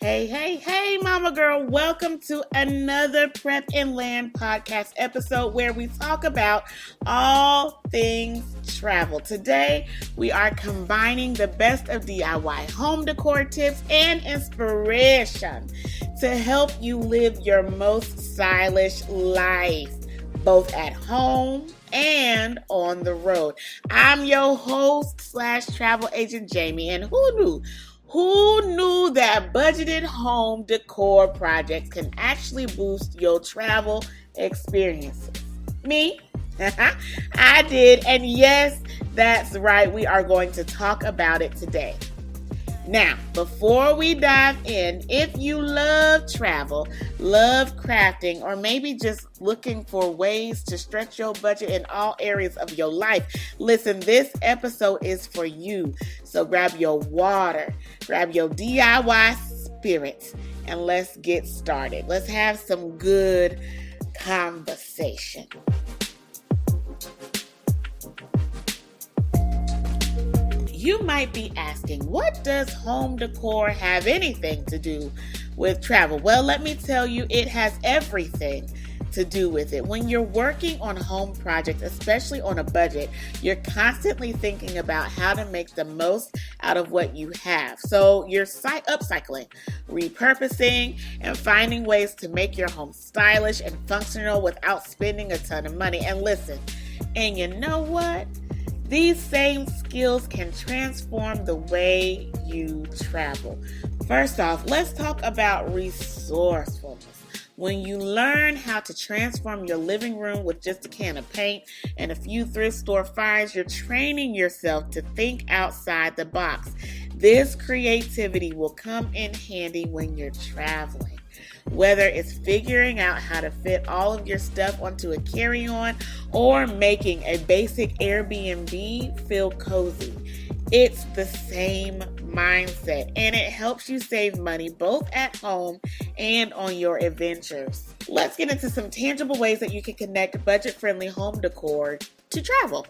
Hey, hey, hey, mama girl. Welcome to another Prep and Land podcast episode where we talk about all things travel. Today, we are combining the best of DIY home decor tips and inspiration to help you live your most stylish life, both at home and on the road. I'm your host / travel agent, Jaime, and Who knew that budgeted home decor projects can actually boost your travel experiences? Me? I did, and yes, that's right. We are going to talk about it today. Now, before we dive in, if you love travel, love crafting, or maybe just looking for ways to stretch your budget in all areas of your life, listen, this episode is for you. So grab your water, grab your DIY spirit, and let's get started. Let's have some good conversation. You might be asking, what does home decor have anything to do with travel? Well, let me tell you, it has everything to do with it. When you're working on home projects, especially on a budget, you're constantly thinking about how to make the most out of what you have. So you're upcycling, repurposing, and finding ways to make your home stylish and functional without spending a ton of money. And listen, and you know what? These same skills can transform the way you travel. First off, let's talk about resourcefulness. When you learn how to transform your living room with just a can of paint and a few thrift store finds, you're training yourself to think outside the box. This creativity will come in handy when you're traveling. Whether it's figuring out how to fit all of your stuff onto a carry-on or making a basic Airbnb feel cozy, it's the same mindset, and it helps you save money both at home and on your adventures. Let's get into some tangible ways that you can connect budget-friendly home decor to travel.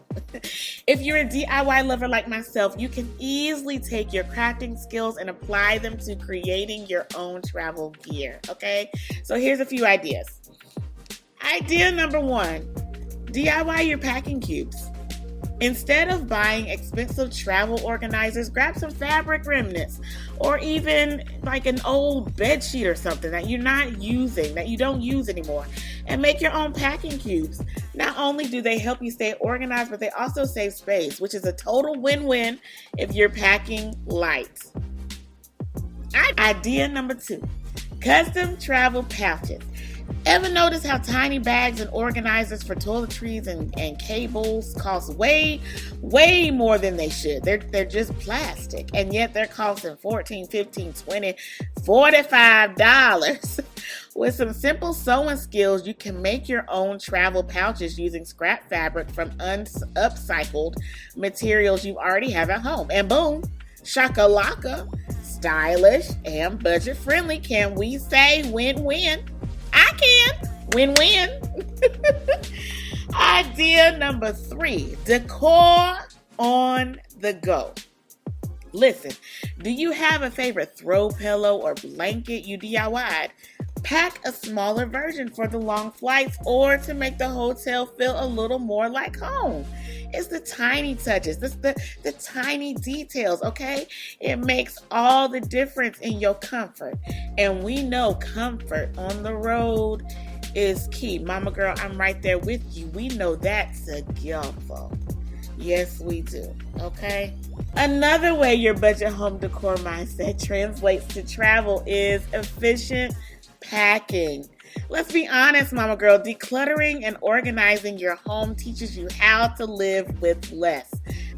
If you're a DIY lover like myself, you can easily take your crafting skills and apply them to creating your own travel gear, okay? So here's a few ideas. Idea number 1, DIY your packing cubes. Instead of buying expensive travel organizers, grab some fabric remnants or even like an old bed sheet or something that you're not using, that you don't use anymore, and make your own packing cubes. Not only do they help you stay organized, but they also save space, which is a total win-win if you're packing light. Idea number 2, custom travel pouches. Ever notice how tiny bags and organizers for toiletries and cables cost way more than they should? They're just plastic, and yet they're costing $14, $15, $20, $45. With some simple sewing skills, you can make your own travel pouches using scrap fabric from upcycled materials you already have at home. And boom, shakalaka, stylish and budget friendly. Can we say win-win? I can. Win-win. Idea number 3, decor on the go. Listen, do you have a favorite throw pillow or blanket you DIY'd? Pack a smaller version for the long flights or to make the hotel feel a little more like home. It's the tiny touches, the tiny details, okay? It makes all the difference in your comfort. And we know comfort on the road is key. Mama girl, I'm right there with you. We know that together. Yes, we do, okay? Another way your budget home decor mindset translates to travel is efficient packing. Let's be honest, mama girl, decluttering and organizing your home teaches you how to live with less.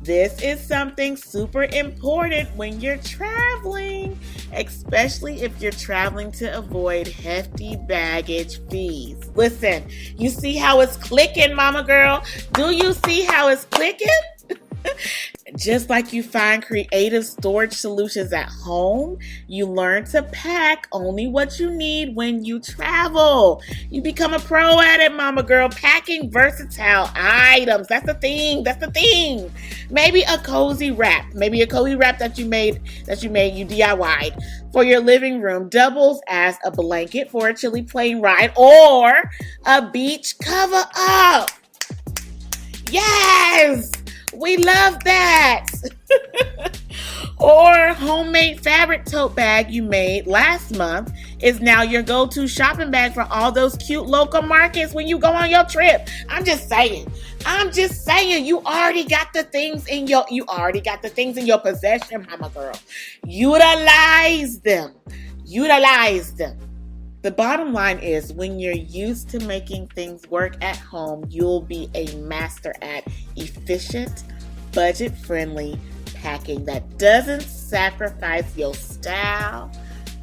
This is something super important when you're traveling, especially if you're traveling to avoid hefty baggage fees. Listen, you see how it's clicking, mama girl? Do you see how it's clicking? Just like you find creative storage solutions at home, you learn to pack only what you need when you travel. You become a pro at it, mama girl, packing versatile items. That's the thing. Maybe a cozy wrap that you DIY'd for your living room doubles as a blanket for a chilly plane ride or a beach cover up. Yes! We love that. Or homemade fabric tote bag you made last month is now your go-to shopping bag for all those cute local markets when you go on your trip. I'm just saying. You already got the things in your possession, mama girl. Utilize them. The bottom line is, when you're used to making things work at home, you'll be a master at efficient, budget-friendly packing that doesn't sacrifice your style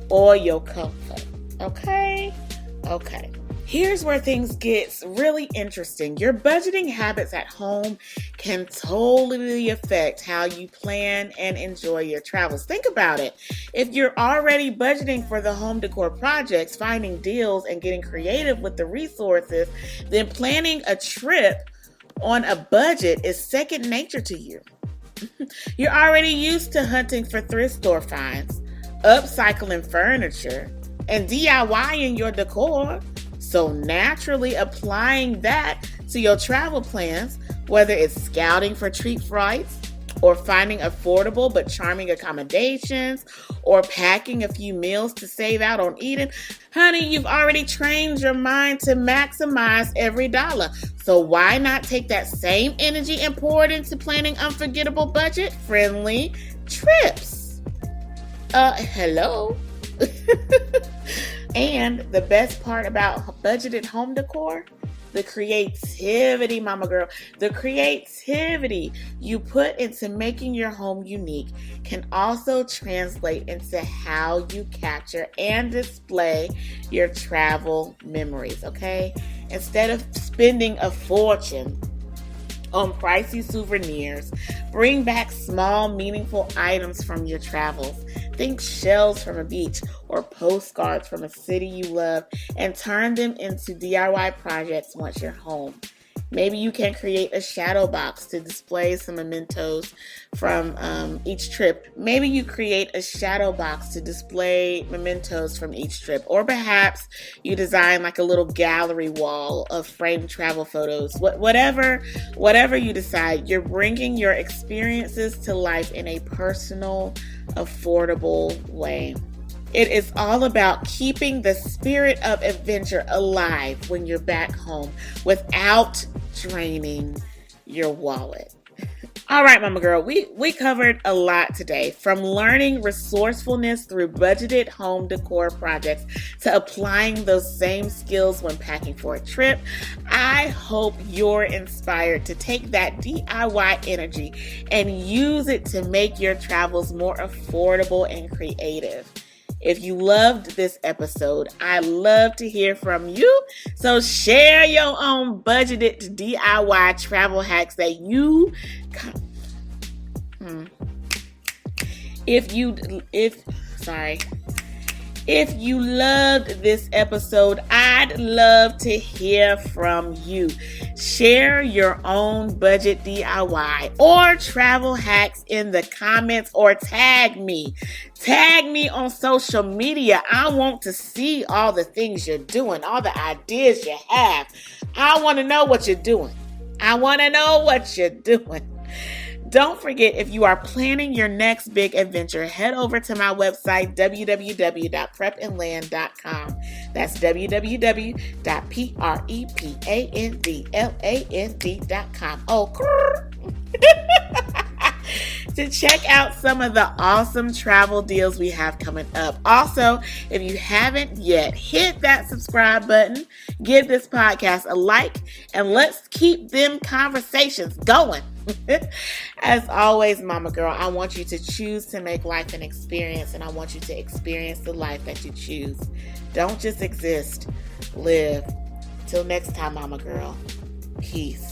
or your comfort. Okay. Here's where things get really interesting. Your budgeting habits at home can totally affect how you plan and enjoy your travels. Think about it. If you're already budgeting for the home decor projects, finding deals, and getting creative with the resources, then planning a trip on a budget is second nature to you. You're already used to hunting for thrift store finds, upcycling furniture, and DIYing your decor. So naturally applying that to your travel plans, whether it's scouting for treat flights or finding affordable but charming accommodations or packing a few meals to save out on eating, honey, you've already trained your mind to maximize every dollar. So why not take that same energy and pour it into planning unforgettable budget-friendly trips? Hello? And the best part about budgeted home decor, the creativity, mama girl. The creativity you put into making your home unique can also translate into how you capture and display your travel memories, okay? Instead of spending a fortune on pricey souvenirs, bring back small, meaningful items from your travels. Think shells from a beach or postcards from a city you love and turn them into DIY projects once you're home. Maybe you can create a shadow box to display some mementos from each trip. Or perhaps you design like a little gallery wall of framed travel photos. Whatever you decide, you're bringing your experiences to life in a personal, affordable way. It is all about keeping the spirit of adventure alive when you're back home without draining your wallet. All right, mama girl, we covered a lot today, from learning resourcefulness through budgeted home decor projects to applying those same skills when packing for a trip. I hope you're inspired to take that DIY energy and use it to make your travels more affordable and creative. If you loved this episode, I love to hear from you. So share your own budgeted DIY travel hacks that you If you loved this episode, I'd love to hear from you. Share your own budget DIY or travel hacks in the comments, or tag me. Tag me on social media. I want to see all the things you're doing, all the ideas you have. I want to know what you're doing. Don't forget, if you are planning your next big adventure, head over to my website, www.prepandland.com. That's www.prepandland.com. To check out some of the awesome travel deals we have coming up. Also, if you haven't yet, hit that subscribe button, give this podcast a like, and let's keep them conversations going. As always, mama girl, I want you to choose to make life an experience, and I want you to experience the life that you choose. Don't just exist, live. Till next time, mama girl. Peace.